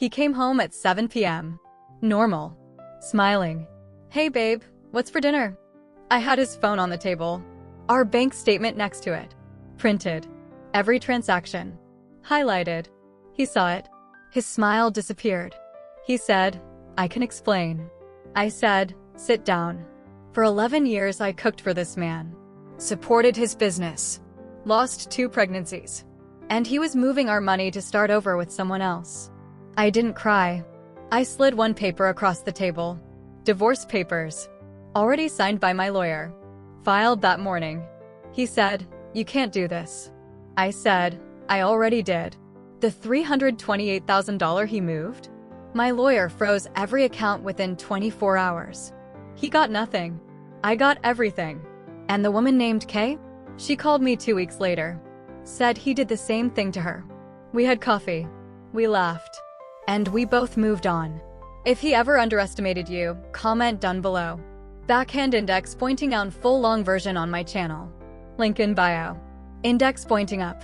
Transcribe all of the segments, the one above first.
He came home at 7 p.m. Normal. Smiling. Hey babe, what's for dinner? I had his phone on the table. Our bank statement next to it. Printed. Every transaction. Highlighted. He saw it. His smile disappeared. He said, I can explain. I said, sit down. For 11 years I cooked for this man. Supported his business. Lost 2 pregnancies. And he was moving our money to start over with someone else. I didn't cry. I slid one paper across the table. Divorce papers. Already signed by my lawyer. Filed that morning. He said, you can't do this. I said, I already did. The $328,000 he moved? My lawyer froze every account within 24 hours. He got nothing. I got everything. And the woman named Kay? She called me 2 weeks later. Said he did the same thing to her. We had coffee. We laughed. And we both moved on. If he ever underestimated you, comment down below. Backhand index pointing out full long version on my channel. Link in bio. Index pointing up.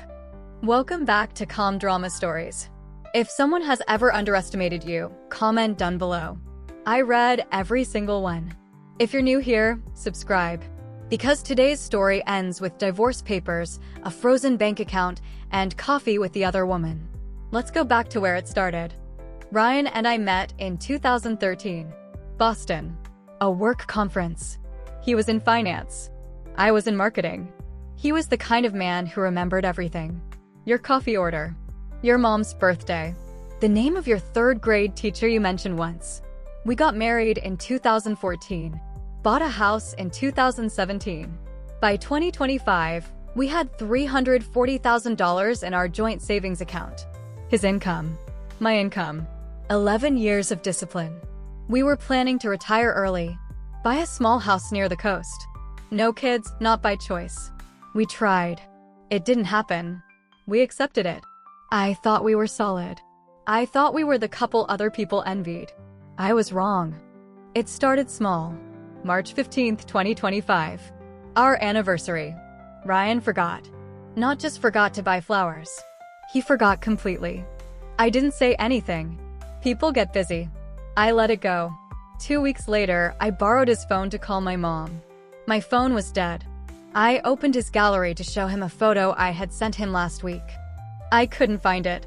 Welcome back to Calm Drama Stories. If someone has ever underestimated you, comment down below. I read every single one. If you're new here, subscribe. Because today's story ends with divorce papers, a frozen bank account, and coffee with the other woman. Let's go back to where it started. Ryan and I met in 2013. Boston. A work conference. He was in finance. I was in marketing. He was the kind of man who remembered everything. Your coffee order. Your mom's birthday. The name of your 3rd grade teacher you mentioned once. We got married in 2014. Bought a house in 2017. By 2025, we had $340,000 in our joint savings account. His income. My income. 11 years of discipline. We were planning to retire early. Buy a small house near the coast. No kids, not by choice. We tried. It didn't happen. We accepted it. I thought we were solid. I thought we were the couple other people envied. I was wrong. It started small. March 15th, 2025. Our anniversary. Ryan forgot. Not just forgot to buy flowers. He forgot completely. I didn't say anything. People get busy. I let it go. 2 weeks later, I borrowed his phone to call my mom. My phone was dead. I opened his gallery to show him a photo I had sent him last week. I couldn't find it.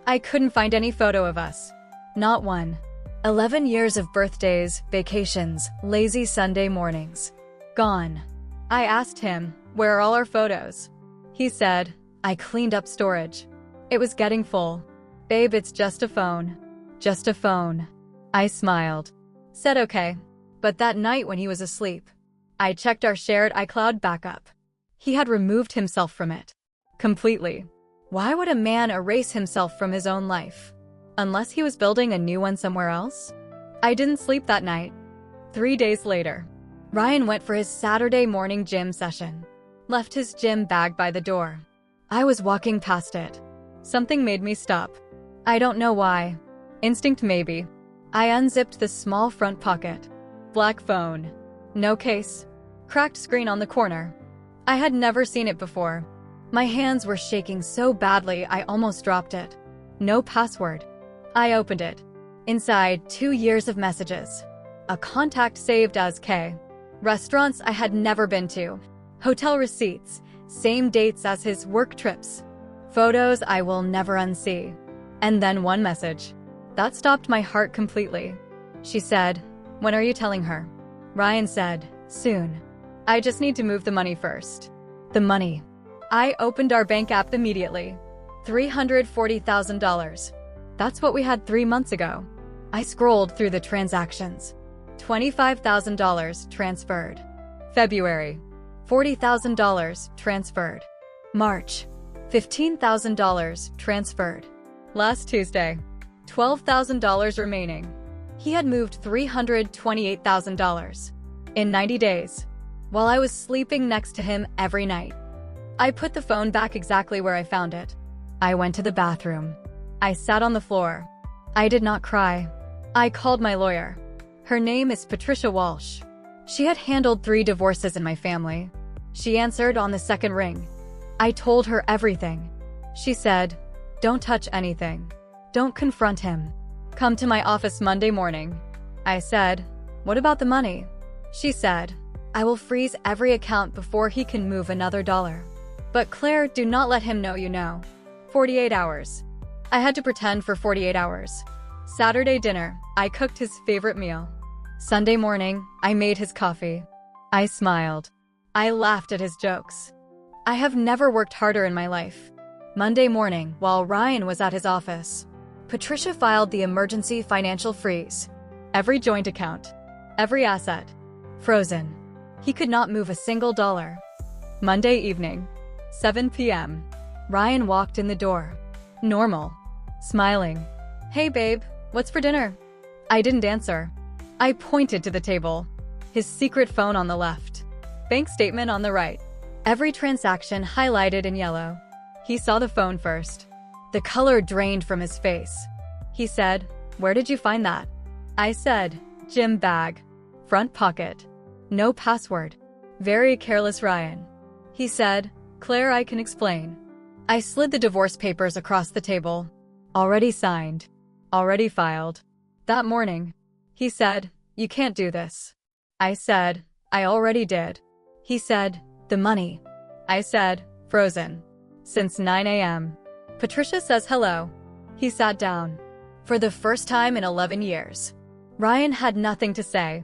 I couldn't find any photo of us. Not one. 11 years of birthdays, vacations, lazy Sunday mornings. Gone. I asked him, where are all our photos? He said, I cleaned up storage. It was getting full. Babe, it's just a phone. Just a phone. I smiled. Said okay. But that night when he was asleep, I checked our shared iCloud backup. He had removed himself from it. Completely. Why would a man erase himself from his own life? Unless he was building a new one somewhere else? I didn't sleep that night. 3 days later, Ryan went for his Saturday morning gym session. Left his gym bag by the door. I was walking past it. Something made me stop. I don't know why. Instinct maybe. I unzipped the small front pocket. Black phone. No case. Cracked screen on the corner. I had never seen it before. My hands were shaking so badly I almost dropped it. No password. I opened it. Inside, 2 years of messages. A contact saved as K. Restaurants I had never been to. Hotel receipts. Same dates as his work trips. Photos I will never unsee. And then one message. That stopped my heart completely. She said, when are you telling her? Ryan said, soon. I just need to move the money first. The money. I opened our bank app immediately. $340,000. That's what we had 3 months ago. I scrolled through the transactions. $25,000 transferred. February. $40,000 transferred. March. $15,000 transferred. Last Tuesday. $12,000 remaining. He had moved $328,000 in 90 days, while I was sleeping next to him every night. I put the phone back exactly where I found it. I went to the bathroom. I sat on the floor. I did not cry. I called my lawyer. Her name is Patricia Walsh. She had handled 3 divorces in my family. She answered on the 2nd ring. I told her everything. She said, don't touch anything. Don't confront him. Come to my office Monday morning. I said, what about the money? She said, I will freeze every account before he can move another dollar. But Claire, do not let him know you know. 48 hours. I had to pretend for 48 hours. Saturday dinner, I cooked his favorite meal. Sunday morning, I made his coffee. I smiled. I laughed at his jokes. I have never worked harder in my life. Monday morning, while Ryan was at his office, Patricia filed the emergency financial freeze. Every joint account, every asset, frozen. He could not move a single dollar. Monday evening, 7 p.m. Ryan walked in the door. Normal. Smiling. Hey babe, what's for dinner? I didn't answer. I pointed to the table. His secret phone on the left. Bank statement on the right. Every transaction highlighted in yellow. He saw the phone first. The color drained from his face. He said, where did you find that? I said, gym bag. Front pocket. No password. Very careless Ryan. He said, Claire, I can explain. I slid the divorce papers across the table. Already signed. Already filed. That morning. He said, you can't do this. I said, I already did. He said, the money. I said, frozen. Since 9 a.m. Patricia says hello. He sat down. For the first time in 11 years. Ryan had nothing to say.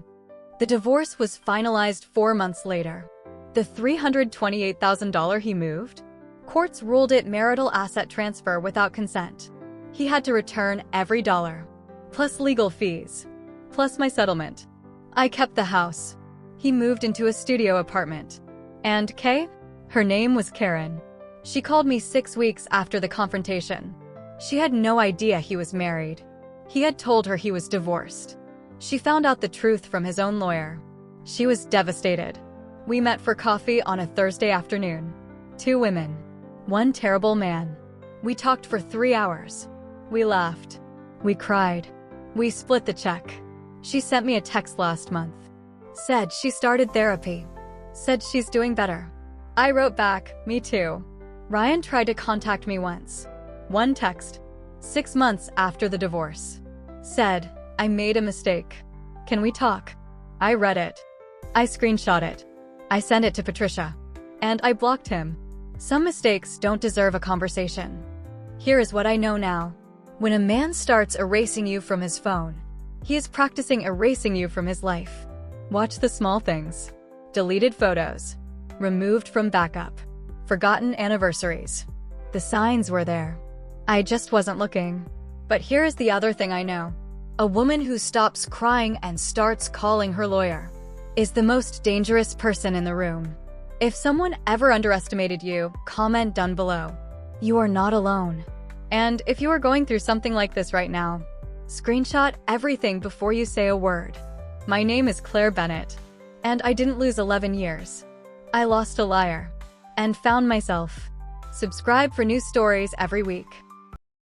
The divorce was finalized 4 months later. The $328,000 he moved? Courts ruled it marital asset transfer without consent. He had to return every dollar. Plus legal fees. Plus my settlement. I kept the house. He moved into a studio apartment. And Kay? Her name was Karen. She called me 6 weeks after the confrontation. She had no idea he was married. He had told her he was divorced. She found out the truth from his own lawyer. She was devastated. We met for coffee on a Thursday afternoon. 2 women. 1 terrible man. We talked for 3 hours. We laughed. We cried. We split the check. She sent me a text last month. Said she started therapy. Said she's doing better. I wrote back, me too. Ryan tried to contact me once. 1 text. 6 months after the divorce. Said, I made a mistake. Can we talk? I read it. I screenshot it. I sent it to Patricia. And I blocked him. Some mistakes don't deserve a conversation. Here is what I know now. When a man starts erasing you from his phone, he is practicing erasing you from his life. Watch the small things. Deleted photos. Removed from backup. Forgotten anniversaries. The signs were there. I just wasn't looking. But here is the other thing I know. A woman who stops crying and starts calling her lawyer is the most dangerous person in the room. If someone ever underestimated you, comment down below. You are not alone. And if you are going through something like this right now, screenshot everything before you say a word. My name is Claire Bennett. And I didn't lose 11 years. I lost a liar. And found myself. Subscribe for new stories every week.